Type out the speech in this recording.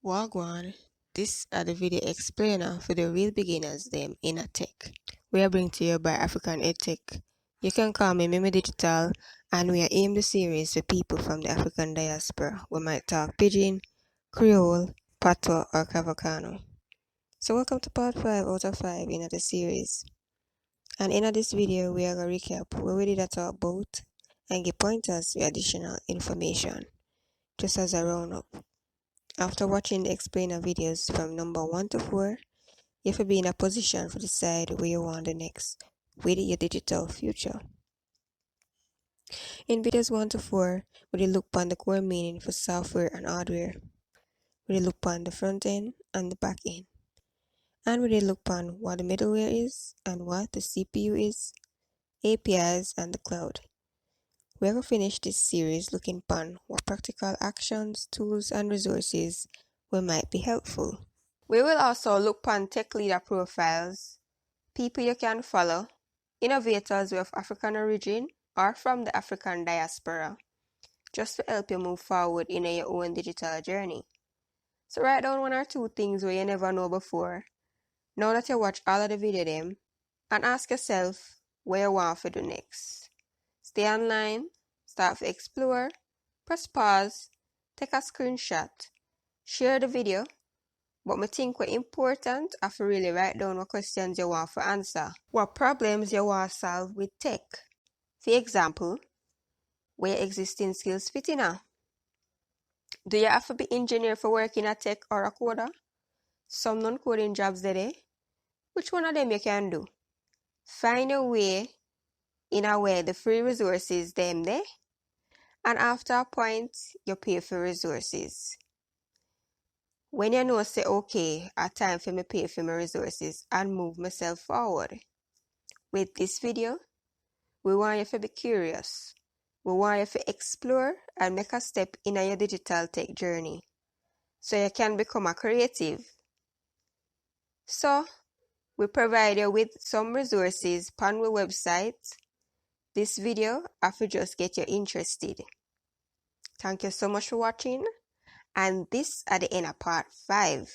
Wagwan, this are the video explainer for the real beginners them in a tech. We are brought to you by African EdTech. You can call me Mimi Digital, and we are aimed the series for people from the African diaspora. We might talk Pidgin, Creole, Patois, or Cavacano. So welcome to part 5 out of 5 in the series. And in this video, we are going to recap what we did talk about and give pointers with additional information, just as a roundup. After watching the explainer videos from number 1 to 4, you have to be in a position to decide where you want the next with your digital future. In videos 1 to 4, we look upon the core meaning for software and hardware. We look upon the front end and the back end. And we look upon what the middleware is and what the CPU is, APIs, and the cloud. We are going to finish this series looking upon what practical actions, tools, and resources might be helpful. We will also look upon tech leader profiles, people you can follow, innovators of African origin or from the African diaspora, just to help you move forward in your own digital journey. So write down 1 or 2 things where you never know before, now that you watch all of the video them, and ask yourself what you want to do next. Stay online, start to explore, press pause, take a screenshot, share the video, but I think what's important is to really write down what questions you want to answer. What problems you want to solve with tech. For example, where existing skills fit in. Do you have to be engineer for work in a tech or a coder? Some non-coding jobs there. Which one of them you can do? Find a way in a way the free resources them there. And after a point, you pay for resources. When you know say okay, a time for me pay for my resources and move myself forward. With this video, we want you to be curious. We want you to explore and make a step in your digital tech journey so you can become a creative. So, we provide you with some resources on our website. This video have to just get you interested. Thank you so much for watching, and this at the end of part 5.